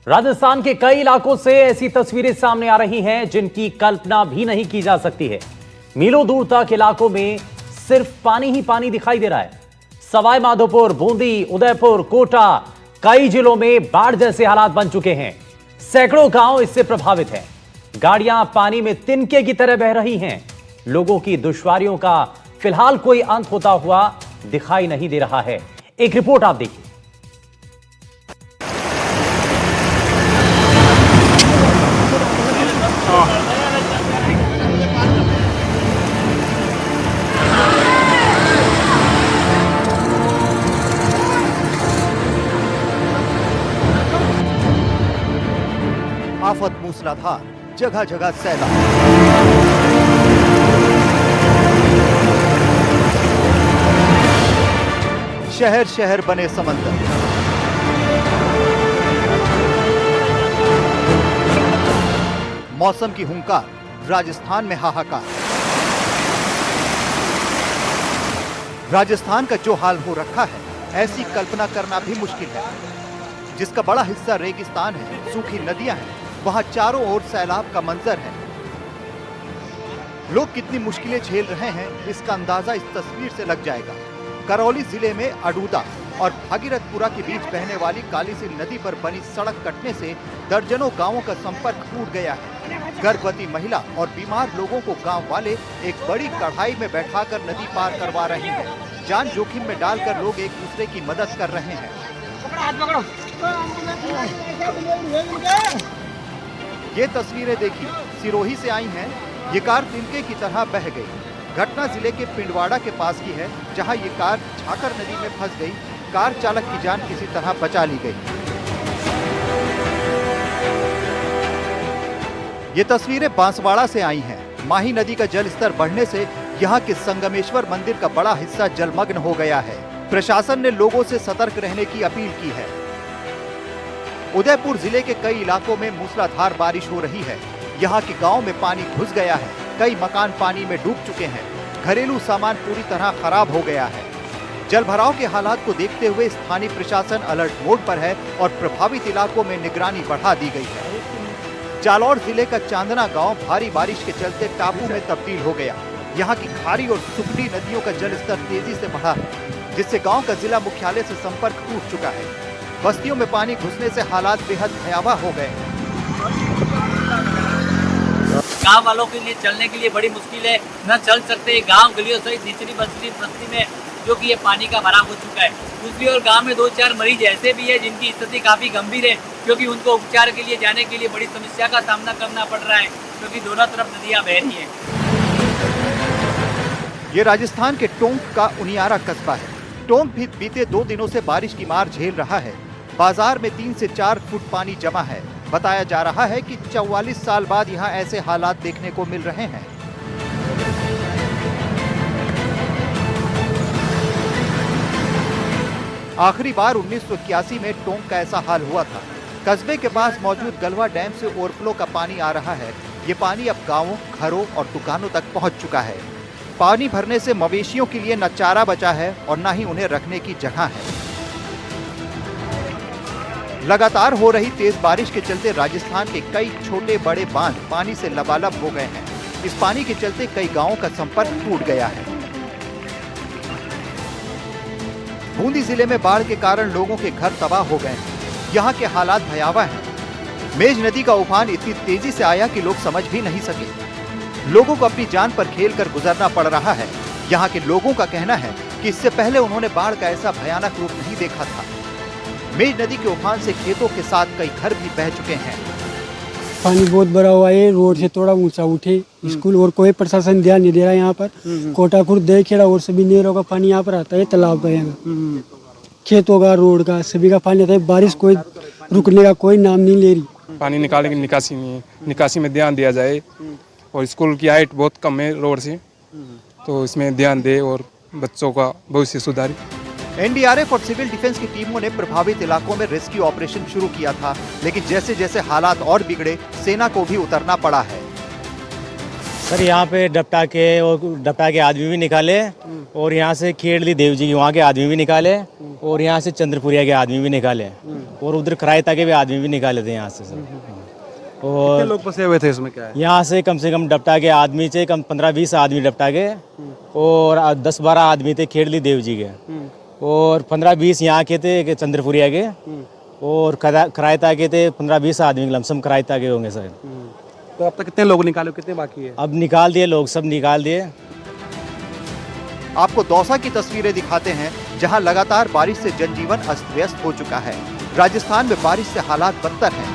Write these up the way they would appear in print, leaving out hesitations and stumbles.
राजस्थान के कई इलाकों से ऐसी तस्वीरें सामने आ रही हैं जिनकी कल्पना भी नहीं की जा सकती है। मीलों दूर तक इलाकों में सिर्फ पानी ही पानी दिखाई दे रहा है। सवाई माधोपुर, बूंदी, उदयपुर, कोटा, कई जिलों में बाढ़ जैसे हालात बन चुके हैं। सैकड़ों गांव इससे प्रभावित हैं। गाड़ियां पानी में तिनके की तरह बह रही हैं। लोगों की दुश्वारियों का फिलहाल कोई अंत होता हुआ दिखाई नहीं दे रहा है। एक रिपोर्ट आप देखिए। आफत मूसलाधार, जगह जगह सैलाब। शहर शहर बने समंदर। मौसम की हुंकार, राजस्थान में हाहाकार। राजस्थान का जो हाल हो रखा है, ऐसी कल्पना करना भी मुश्किल है। जिसका बड़ा हिस्सा रेगिस्तान है, सूखी नदियां हैं, वहां चारों ओर सैलाब का मंजर है। लोग कितनी मुश्किलें झेल रहे हैं, इसका अंदाजा इस तस्वीर से लग जाएगा। करौली जिले में अडूदा और भागीरथपुरा के बीच बहने वाली कालीसिंध नदी पर बनी सड़क कटने से दर्जनों गांवों का संपर्क टूट गया है। गर्भवती महिला और बीमार लोगों को गांव वाले एक बड़ी कढ़ाई में बैठाकर नदी पार करवा रहे हैं। जान जोखिम में डालकर लोग एक दूसरे की मदद कर रहे हैं। ये तस्वीरें देखिए, सिरोही से आई हैं। ये कार तिनके की तरह बह गई। घटना जिले के पिंडवाड़ा के पास की है, जहां ये कार झाकर नदी में फंस गई। कार चालक की जान किसी तरह बचा ली गई। ये तस्वीरें बांसवाड़ा से आई हैं। माही नदी का जल स्तर बढ़ने से यहाँ के संगमेश्वर मंदिर का बड़ा हिस्सा जलमग्न हो गया है। प्रशासन ने लोगों से सतर्क रहने की अपील की है। उदयपुर जिले के कई इलाकों में मूसलाधार बारिश हो रही है। यहाँ के गांव में पानी घुस गया है। कई मकान पानी में डूब चुके हैं। घरेलू सामान पूरी तरह खराब हो गया है। जल भराव के हालात को देखते हुए स्थानीय प्रशासन अलर्ट मोड पर है और प्रभावित इलाकों में निगरानी बढ़ा दी गई है। जालौर जिले का चांदना गांव भारी बारिश के चलते टापू में तब्दील हो गया। यहाँ की खारी और सुखडी नदियों का जलस्तर तेजी से बढ़ा है, जिससे गांव का जिला मुख्यालय से संपर्क टूट चुका है। बस्तियों में पानी घुसने से हालात बेहद भयावह हो गए। गांव वालों के लिए चलने के लिए बड़ी मुश्किल है, न चल सकते। गांव गलियों सहित निचली बस्ती में जो कि ये पानी का भराव हो चुका है। दूसरी ओर गांव में 2-4 मरीज ऐसे भी है जिनकी स्थिति काफी गंभीर है, क्योंकि उनको उपचार के लिए जाने के लिए बड़ी समस्या का सामना करना पड़ रहा है, क्योंकि दोनों तरफ नदियां बह रही हैं। ये राजस्थान के टोंक का उनियारा कस्बा है। टोंक भी बीते 2 दिनों से बारिश की मार झेल रहा है। बाजार में 3 से 4 फुट पानी जमा है। बताया जा रहा है कि 44 साल बाद यहाँ ऐसे हालात देखने को मिल रहे हैं। आखिरी बार 1981 में टोंक का ऐसा हाल हुआ था। कस्बे के पास मौजूद गलवा डैम से ओवरफ्लो का पानी आ रहा है। ये पानी अब गांवों, घरों और दुकानों तक पहुंच चुका है। पानी भरने से मवेशियों के लिए न चारा बचा है और न ही उन्हें रखने की जगह है। लगातार हो रही तेज बारिश के चलते राजस्थान के कई छोटे बड़े बांध पानी से लबालब हो गए हैं। इस पानी के चलते कई गांवों का संपर्क टूट गया है। बूंदी जिले में बाढ़ के कारण लोगों के घर तबाह हो गए हैं। यहाँ के हालात भयावह हैं। मेज नदी का उफान इतनी तेजी से आया कि लोग समझ भी नहीं सके। लोगों को अपनी जान पर खेलकर गुजरना पड़ रहा है। यहाँ के लोगों का कहना है कि इससे पहले उन्होंने बाढ़ का ऐसा भयानक रूप नहीं देखा था। मेज नदी के उफान से खेतों के साथ कई घर भी बह चुके हैं। पानी बहुत भरा हुआ है, रोड से थोड़ा ऊंचा उठे। स्कूल और कोई प्रशासन ध्यान नहीं दे रहा है। यहाँ पर कोटाखुर, देखेड़ा और सभी नहरों का पानी यहाँ पर आता है। तालाब का, खेतों का, रोड का, सभी का पानी आता है। बारिश कोई रुकने का कोई नाम नहीं ले रही। पानी निकालने की निकासी नहीं है। निकासी में ध्यान दिया जाए। और स्कूल की हाइट बहुत कम है रोड से, तो इसमें ध्यान दे और बच्चों का भविष्य सुधारे। एनडीआरएफ और सिविल डिफेंस की टीमों ने प्रभावित इलाकों में रेस्क्यू ऑपरेशन शुरू किया था, लेकिन जैसे जैसे हालात और बिगड़े, सेना को भी उतरना पड़ा है। सर यहाँ पे डपटा के आदमी भी निकाले और यहाँ से खेड़ली देव जी वहाँ के आदमी भी निकाले और यहाँ से चंद्रपुरिया के आदमी भी निकाले और उधर खरायता के भी आदमी भी निकाले थे यहाँ से सर। और कितने लोग फंसे हुए थे इसमें, क्या है? यहाँ से कम डपटा के आदमी से कम 15-20 आदमी डपटा के और 10-12 आदमी थे खेड़ली देव जी के और 15-20 यहाँ के थे चंद्रपुरिया के और खरायता के थे 15-20 आदमी लमसम खरायता के होंगे सर। तो अब तक कितने लोग निकाले, कितने बाकी है? अब निकाल दिए लोग, सब निकाल दिए। आपको दौसा की तस्वीरें दिखाते हैं जहां लगातार बारिश से जनजीवन अस्त व्यस्त हो चुका है। राजस्थान में बारिश से हालात बदतर हैं।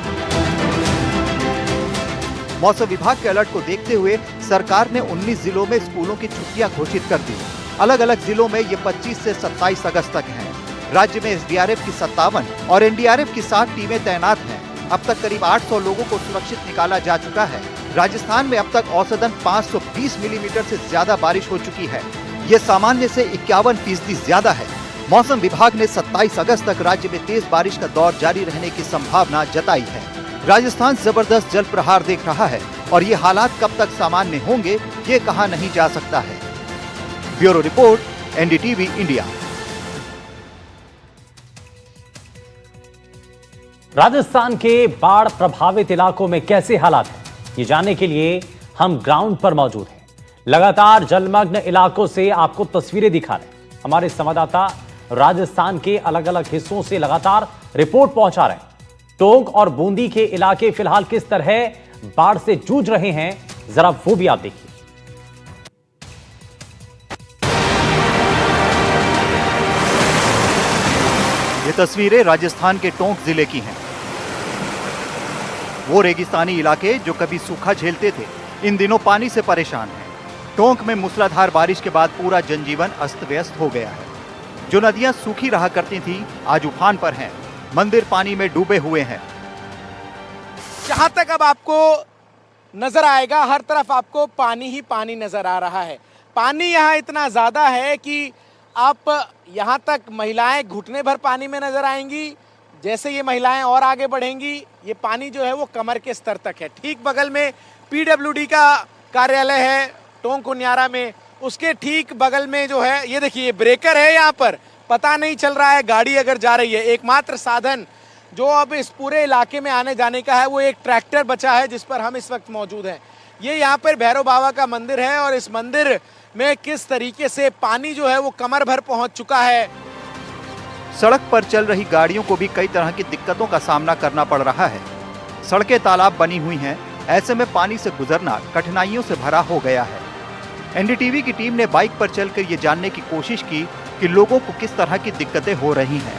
मौसम विभाग के अलर्ट को देखते हुए सरकार ने 19 जिलों में स्कूलों की छुट्टियां घोषित कर दी। अलग अलग जिलों में ये 25 से 27 अगस्त तक हैं। राज्य में एसडीआरएफ की 57 और एनडीआरएफ की 7 टीमें तैनात हैं। अब तक करीब 800 लोगों को सुरक्षित निकाला जा चुका है। राजस्थान में अब तक औसतन 520 मिलीमीटर से ज्यादा बारिश हो चुकी है। ये सामान्य से 51% ज्यादा है। मौसम विभाग ने 27 अगस्त तक राज्य में तेज बारिश का दौर जारी रहने की संभावना जताई है। राजस्थान जबरदस्त जल प्रहार देख रहा है और ये हालात कब तक सामान्य होंगे ये कहा नहीं जा सकता है। Bureau report, NDTV India. Rajasthan के बाढ़ प्रभावित इलाकों में कैसे हालात हैं, ये जानने के लिए हम ग्राउंड पर मौजूद हैं। लगातार जलमग्न इलाकों से आपको तस्वीरें दिखा रहे हैं। हमारे संवाददाता राजस्थान के अलग अलग हिस्सों से लगातार रिपोर्ट पहुंचा रहे हैं। टोंक और बूंदी के इलाके फिलहाल किस तरह बाढ़ से जूझ रहे हैं, जरा वो भी आप देखिए। ये तस्वीरें राजस्थान के टोंक जिले की हैं। वो रेगिस्तानी इलाके जो कभी सूखा झेलते थे, इन दिनों पानी से परेशान हैं। टोंक में मूसलाधार बारिश के बाद पूरा जनजीवन अस्त व्यस्त हो गया है। जो नदियां सूखी रहा करती थीं, आज उफान पर हैं। मंदिर पानी में डूबे हुए हैं। जहां तक अब आपको नजर आएगा, हर तरफ आपको पानी ही पानी नजर आ रहा है। पानी यहाँ इतना ज्यादा है कि आप यहाँ तक महिलाएं घुटने भर पानी में नजर आएंगी। जैसे ये महिलाएं और आगे बढ़ेंगी, ये पानी जो है वो कमर के स्तर तक है। ठीक बगल में पीडब्ल्यूडी का कार्यालय है टोंक उनियारा में, उसके ठीक बगल में जो है ये देखिए, ये ब्रेकर है। यहाँ पर पता नहीं चल रहा है गाड़ी अगर जा रही है। एकमात्र साधन जो अब इस पूरे इलाके में आने जाने का है वो एक ट्रैक्टर बचा है जिस पर हम इस वक्त मौजूद हैं। ये यहाँ पर भैरव बाबा का मंदिर है और इस मंदिर में किस तरीके से पानी जो है वो कमर भर पहुंच चुका है। सड़क पर चल रही गाड़ियों को भी कई तरह की दिक्कतों का सामना करना पड़ रहा है। सड़कें तालाब बनी हुई हैं, ऐसे में पानी से गुजरना कठिनाइयों से भरा हो गया है। एनडीटीवी की टीम ने बाइक पर चलकर ये जानने की कोशिश की कि लोगों को किस तरह की दिक्कतें हो रही हैं।